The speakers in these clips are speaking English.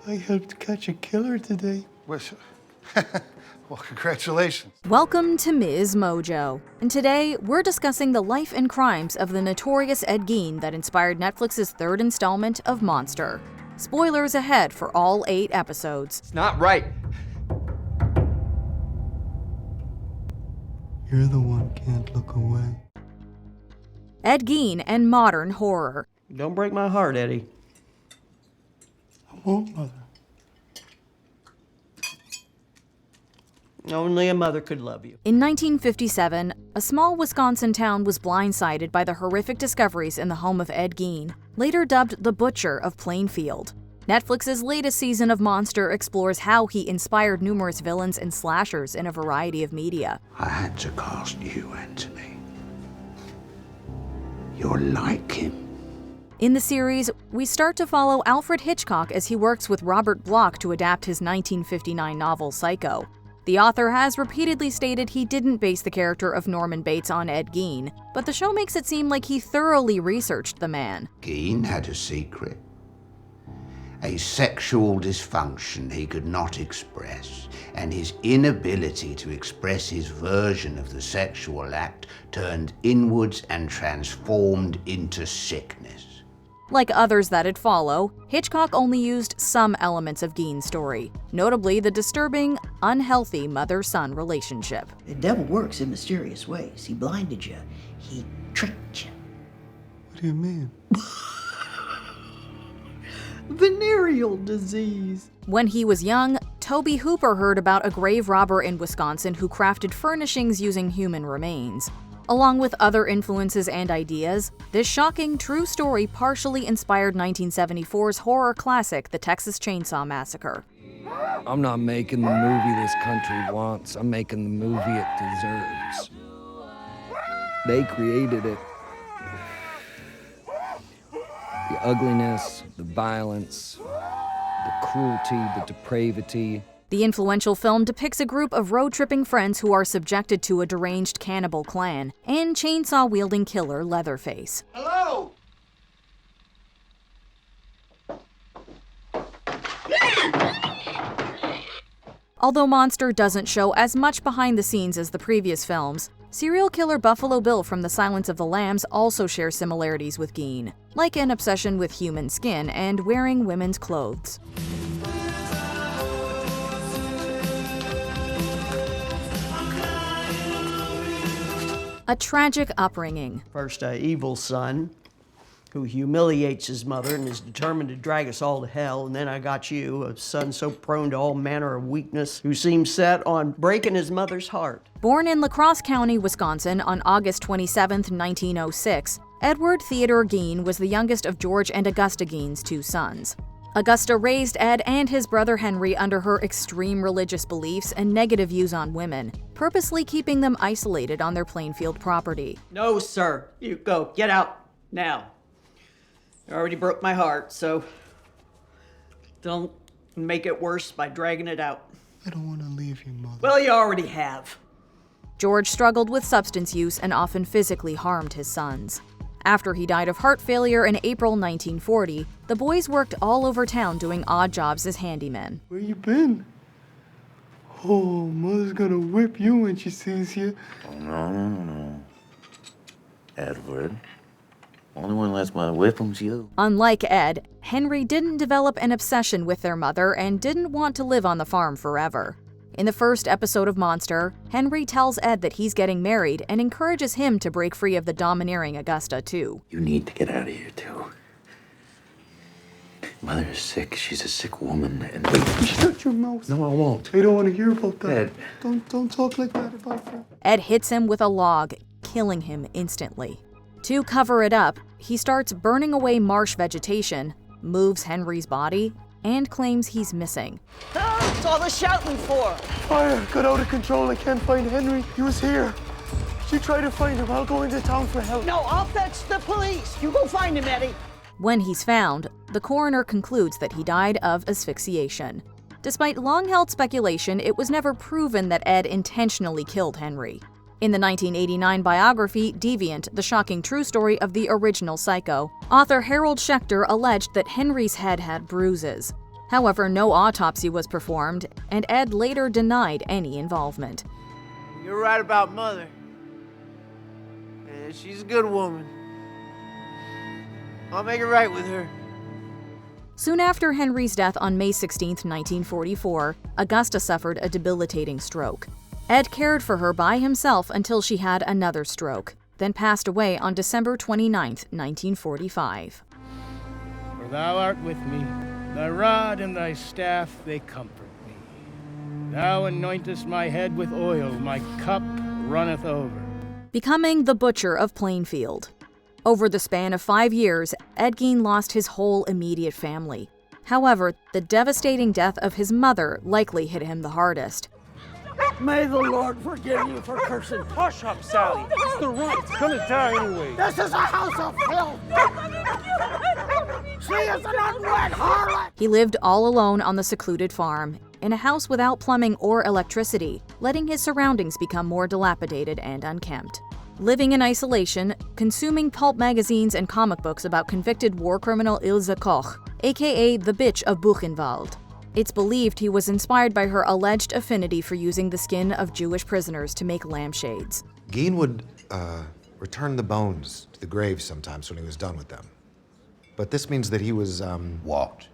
I helped catch a killer today. Well, congratulations. Welcome to MsMojo, and today we're discussing the life and crimes of the notorious Ed Gein that inspired Netflix's third installment of Monster. Spoilers ahead for all 8 episodes. It's not right. You're the one can't look away. Ed Gein and modern horror. Don't break my heart, Eddie. I won't, Mother. Only a mother could love you. In 1957, a small Wisconsin town was blindsided by the horrific discoveries in the home of Ed Gein, later dubbed the Butcher of Plainfield. Netflix's latest season of Monster explores how he inspired numerous villains and slashers in a variety of media. I had to cast you, Anthony. You're like him. In the series, we start to follow Alfred Hitchcock as he works with Robert Bloch to adapt his 1959 novel Psycho. The author has repeatedly stated he didn't base the character of Norman Bates on Ed Gein, but the show makes it seem like he thoroughly researched the man. Gein had a secret. A sexual dysfunction he could not express, and his inability to express his version of the sexual act turned inwards and transformed into sickness. Like others that'd follow, Hitchcock only used some elements of Gein's story, notably the disturbing, unhealthy mother-son relationship. The devil works in mysterious ways. He blinded you. He tricked you. What do you mean? Venereal disease. When he was young, Toby Hooper heard about a grave robber in Wisconsin who crafted furnishings using human remains. Along with other influences and ideas, this shocking true story partially inspired 1974's horror classic, The Texas Chainsaw Massacre. I'm not making the movie this country wants. I'm making the movie it deserves. They created it. The ugliness, the violence, the cruelty, the depravity. The influential film depicts a group of road-tripping friends who are subjected to a deranged cannibal clan and chainsaw-wielding killer Leatherface. Hello! Although Monster doesn't show as much behind the scenes as the previous films, serial killer Buffalo Bill from The Silence of the Lambs also shares similarities with Gein, like an obsession with human skin and wearing women's clothes. A tragic upbringing. First, an evil son who humiliates his mother and is determined to drag us all to hell. And then I got you, a son so prone to all manner of weakness who seems set on breaking his mother's heart. Born in La Crosse County, Wisconsin on August 27, 1906, Edward Theodore Gein was the youngest of George and Augusta Gein's 2 sons. Augusta raised Ed and his brother Henry under her extreme religious beliefs and negative views on women, purposely keeping them isolated on their Plainfield property. No, sir. You go. Get out. Now. You already broke my heart, so don't make it worse by dragging it out. I don't want to leave you, Mother. Well, you already have. George struggled with substance use and often physically harmed his sons. After he died of heart failure in April 1940, the boys worked all over town doing odd jobs as handymen. Where you been? Oh, Mother's gonna whip you when she sees you. No. Edward. Only one lets mother whip him's you. Unlike Ed, Henry didn't develop an obsession with their mother and didn't want to live on the farm forever. In the first episode of Monster, Henry tells Ed that he's getting married and encourages him to break free of the domineering Augusta, too. You need to get out of here, too. Mother is sick. She's a sick woman, and... Shut your mouth. No, I won't. I don't want to hear about that. Ed. Don't talk like that about her. Ed hits him with a log, killing him instantly. To cover it up, he starts burning away marsh vegetation, moves Henry's body, and claims he's missing. What's all the shouting for? Fire got out of control. I can't find Henry. He was here. You try to find him. I'll go into town for help. No, I'll fetch the police. You go find him, Eddie. When he's found, the coroner concludes that he died of asphyxiation. Despite long-held speculation, it was never proven that Ed intentionally killed Henry. In the 1989 biography, Deviant, the shocking true story of the original Psycho, author Harold Schechter alleged that Henry's head had bruises. However, no autopsy was performed, and Ed later denied any involvement. You're right about Mother. She's a good woman. I'll make it right with her. Soon after Henry's death on May 16, 1944, Augusta suffered a debilitating stroke. Ed cared for her by himself until she had another stroke, then passed away on December 29, 1945. For thou art with me, thy rod and thy staff, they comfort me. Thou anointest my head with oil, my cup runneth over. Becoming the Butcher of Plainfield. Over the span of 5 years, Ed Gein lost his whole immediate family. However, the devastating death of his mother likely hit him the hardest. May the Lord forgive you for cursing. Hush up, Sally. It's the right. It's gonna die anyway. This is a house of filth. She is an unwed harlot. He lived all alone on the secluded farm, in a house without plumbing or electricity, letting his surroundings become more dilapidated and unkempt. Living in isolation, consuming pulp magazines and comic books about convicted war criminal Ilse Koch, aka the Bitch of Buchenwald. It's believed he was inspired by her alleged affinity for using the skin of Jewish prisoners to make lampshades. Gein would return the bones to the graves sometimes when he was done with them. But this means that he was, What?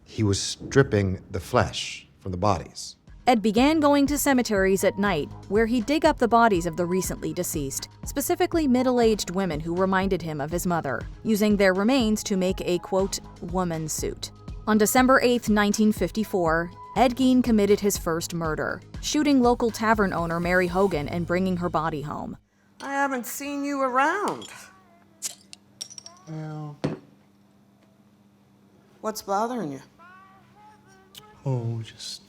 he was stripping the flesh from the bodies. Ed began going to cemeteries at night, where he'd dig up the bodies of the recently deceased, specifically middle-aged women who reminded him of his mother, using their remains to make a, quote, woman suit. On December 8, 1954, Ed Gein committed his first murder, shooting local tavern owner Mary Hogan and bringing her body home. I haven't seen you around. Well, What's bothering you? oh, just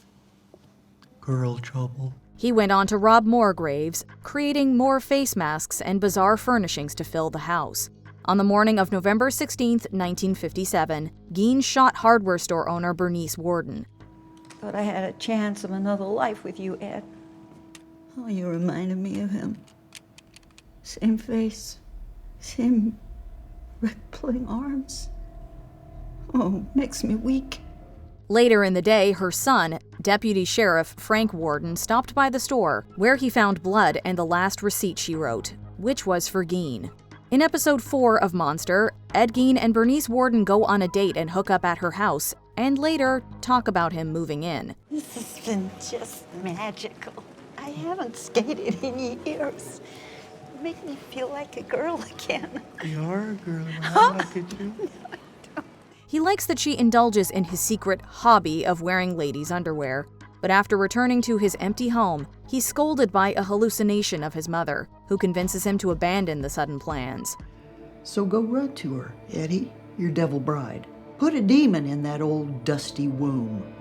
girl trouble. He went on to rob more graves, creating more face masks and bizarre furnishings to fill the house. On the morning of November 16, 1957, Gein shot hardware store owner Bernice Worden. Thought I had a chance of another life with you, Ed. Oh, you reminded me of him. Same face, same rippling arms. Oh, makes me weak. Later in the day, her son, Deputy Sheriff Frank Worden, stopped by the store, where he found blood and the last receipt she wrote, which was for Gein. In episode 4 of Monster, Ed Gein and Bernice Worden go on a date and hook up at her house, and later talk about him moving in. This has been just magical. I haven't skated in years. It makes me feel like a girl again. You are a girl. I like it too. He likes that she indulges in his secret hobby of wearing ladies' underwear, but after returning to his empty home, he's scolded by a hallucination of his mother, who convinces him to abandon the sudden plans. So go run to her, Eddie, your devil bride. Put a demon in that old dusty womb.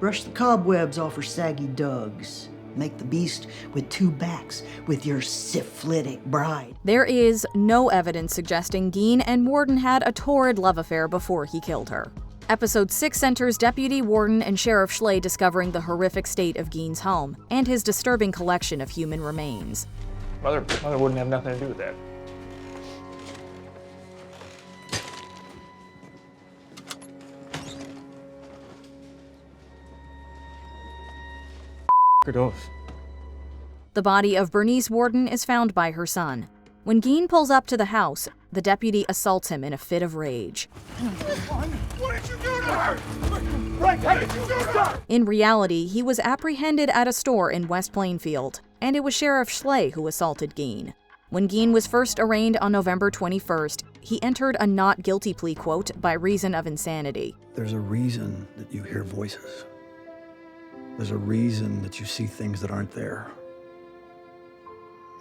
Brush the cobwebs off her saggy dugs. Make the beast with 2 backs with your syphilitic bride. There is no evidence suggesting Gein and Worden had a torrid love affair before he killed her. Episode 6 centers Deputy Worden and Sheriff Schley discovering the horrific state of Gein's home and his disturbing collection of human remains. Mother wouldn't have nothing to do with that. The body of Bernice Worden is found by her son. When Gein pulls up to the house, the deputy assaults him in a fit of rage. What did you do to her? Right, how did you do to her? In reality, he was apprehended at a store in West Plainfield, and it was Sheriff Schley who assaulted Gein. When Gein was first arraigned on November 21st, he entered a not guilty plea, quote, by reason of insanity. There's a reason that you hear voices. There's a reason that you see things that aren't there.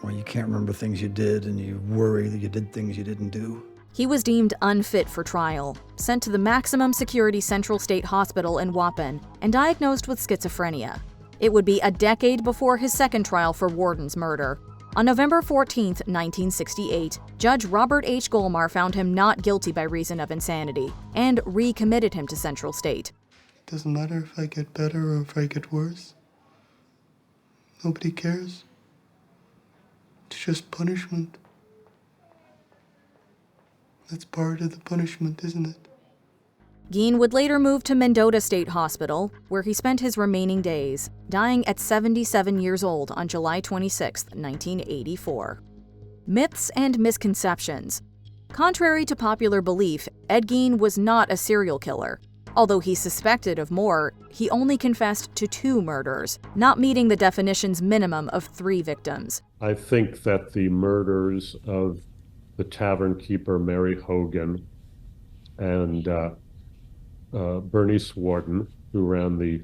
Or you can't remember things you did and you worry that you did things you didn't do. He was deemed unfit for trial, sent to the maximum security Central State Hospital in Waupun, and diagnosed with schizophrenia. It would be a decade before his second trial for Worden's murder. On November 14, 1968, Judge Robert H. Golmar found him not guilty by reason of insanity and recommitted him to Central State. It doesn't matter if I get better or if I get worse. Nobody cares. It's just punishment. That's part of the punishment, isn't it? Gein would later move to Mendota State Hospital, where he spent his remaining days, dying at 77 years old on July 26, 1984. Myths and misconceptions. Contrary to popular belief, Ed Gein was not a serial killer. Although he suspected of more, he only confessed to 2 murders, not meeting the definition's minimum of 3 victims. I think that the murders of the tavern keeper Mary Hogan and Bernice Warden, who ran the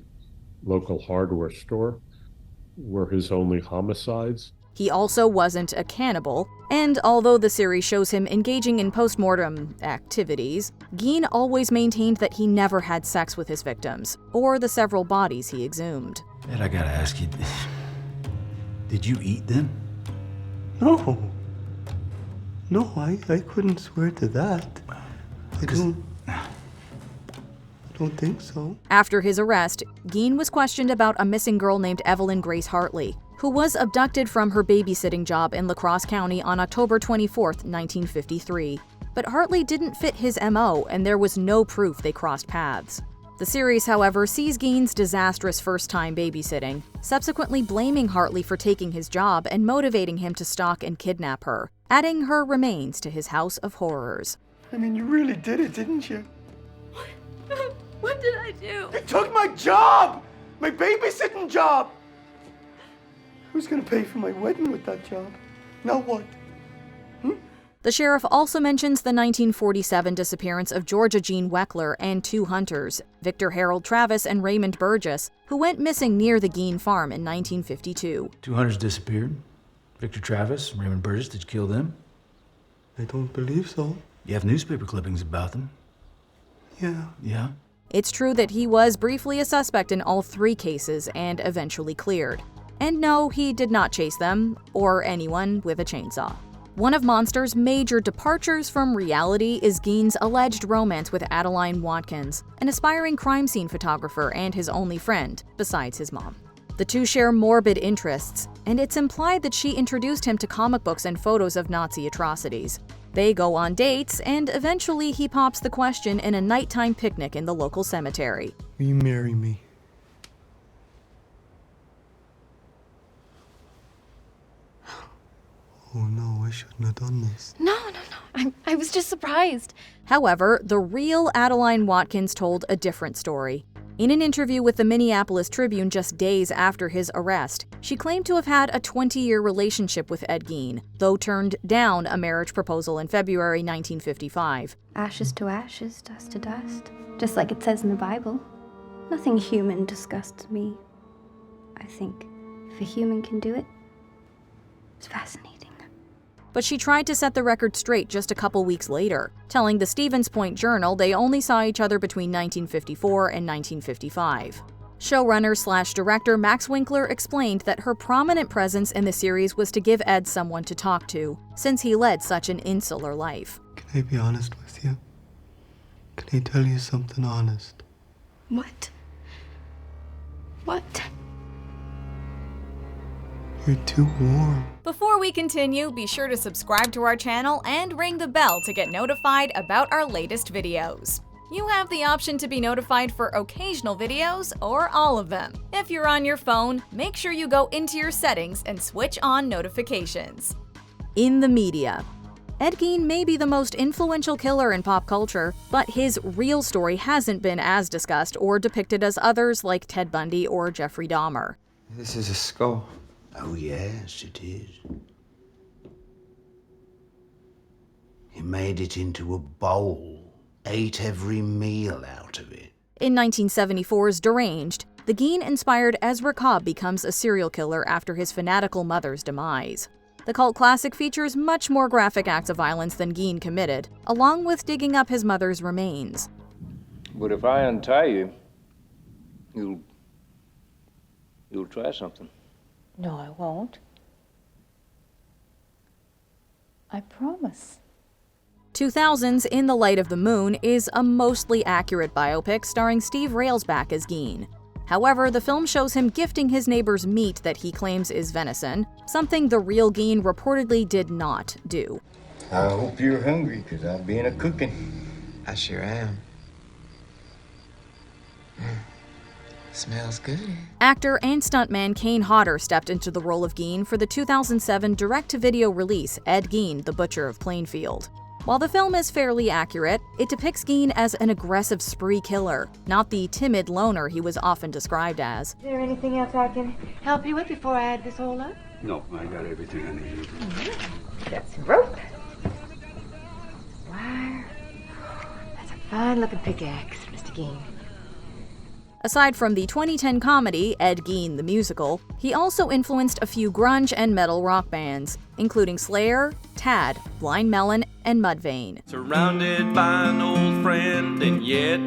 local hardware store, were his only homicides. He also wasn't a cannibal, and although the series shows him engaging in post-mortem activities, Gein always maintained that he never had sex with his victims, or the several bodies he exhumed. Ed, I gotta ask you, did you eat them? No. No, I couldn't swear to that. I don't think so. After his arrest, Gein was questioned about a missing girl named Evelyn Grace Hartley, who was abducted from her babysitting job in La Crosse County on October 24, 1953. But Hartley didn't fit his MO, and there was no proof they crossed paths. The series, however, sees Gein's disastrous first-time babysitting, subsequently blaming Hartley for taking his job and motivating him to stalk and kidnap her, adding her remains to his house of horrors. I mean, you really did it, didn't you? What did I do? You took my job! My babysitting job! Who's gonna pay for my wedding with that job? Now what? The sheriff also mentions the 1947 disappearance of Georgia Jean Weckler and 2 hunters, Victor Harold Travis and Raymond Burgess, who went missing near the Gein farm in 1952. 2 hunters disappeared. Victor Travis, Raymond Burgess, did you kill them? I don't believe so. You have newspaper clippings about them. Yeah. Yeah? It's true that he was briefly a suspect in all 3 cases and eventually cleared. And no, he did not chase them, or anyone with a chainsaw. One of Monster's major departures from reality is Gein's alleged romance with Adeline Watkins, an aspiring crime scene photographer and his only friend, besides his mom. The 2 share morbid interests, and it's implied that she introduced him to comic books and photos of Nazi atrocities. They go on dates, and eventually he pops the question in a nighttime picnic in the local cemetery. Will you marry me? Oh no, I shouldn't have done this. No. I was just surprised. However, the real Adeline Watkins told a different story. In an interview with the Minneapolis Tribune just days after his arrest, she claimed to have had a 20-year relationship with Ed Gein, though turned down a marriage proposal in February 1955. Ashes to ashes, dust to dust. Just like it says in the Bible. Nothing human disgusts me. I think if a human can do it, it's fascinating. But she tried to set the record straight just a couple weeks later, telling the Stevens Point Journal they only saw each other between 1954 and 1955. Showrunner/director Max Winkler explained that her prominent presence in the series was to give Ed someone to talk to, since he led such an insular life. Can I be honest with you? Can I tell you something honest? What? What? You're too warm. Before we continue, be sure to subscribe to our channel and ring the bell to get notified about our latest videos. You have the option to be notified for occasional videos or all of them. If you're on your phone, make sure you go into your settings and switch on notifications. In the media. Ed Gein may be the most influential killer in pop culture, but his real story hasn't been as discussed or depicted as others like Ted Bundy or Jeffrey Dahmer. This is a skull. Oh, yes, it is. He made it into a bowl, ate every meal out of it. In 1974's Deranged, the Gein-inspired Ezra Cobb becomes a serial killer after his fanatical mother's demise. The cult classic features much more graphic acts of violence than Gein committed, along with digging up his mother's remains. But if I untie you, you'll try something. No, I won't. I promise. 2000's In the Light of the Moon is a mostly accurate biopic starring Steve Railsback as Gein. However, the film shows him gifting his neighbors meat that he claims is venison, something the real Gein reportedly did not do. I hope you're hungry, because I've been a-cooking. I sure am. Smells good. Actor and stuntman Kane Hodder stepped into the role of Gein for the 2007 direct-to-video release Ed Gein, The Butcher of Plainfield. While the film is fairly accurate, it depicts Gein as an aggressive spree killer, not the timid loner he was often described as. Is there anything else I can help you with before I add this all up? No, I got everything I need. Got some rope. Wire. That's a fine-looking pickaxe, Mr. Gein. Aside from the 2010 comedy Ed Gein the Musical, he also influenced a few grunge and metal rock bands, including Slayer, Tad, Blind Melon, and Mudvayne. Surrounded by an old friend, and yet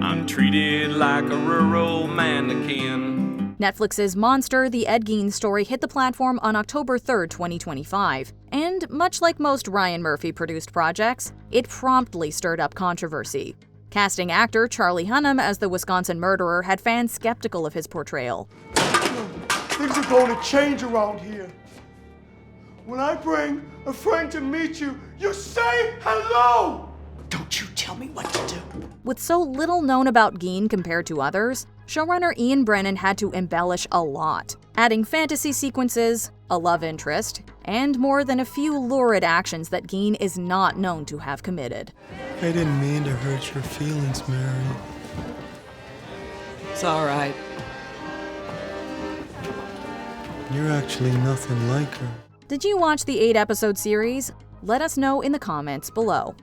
I'm treated like a rural mannequin. Netflix's Monster, the Ed Gein story hit the platform on October 3, 2025, and much like most Ryan Murphy-produced projects, it promptly stirred up controversy. Casting actor Charlie Hunnam as the Wisconsin murderer had fans skeptical of his portrayal. Things are going to change around here. When I bring a friend to meet you, you say hello! Don't you tell me what to do. With so little known about Gein compared to others, showrunner Ian Brennan had to embellish a lot, adding fantasy sequences, a love interest, and more than a few lurid actions that Gein is not known to have committed. I didn't mean to hurt your feelings, Mary. It's all right. You're actually nothing like her. Did you watch the 8-episode series? Let us know in the comments below.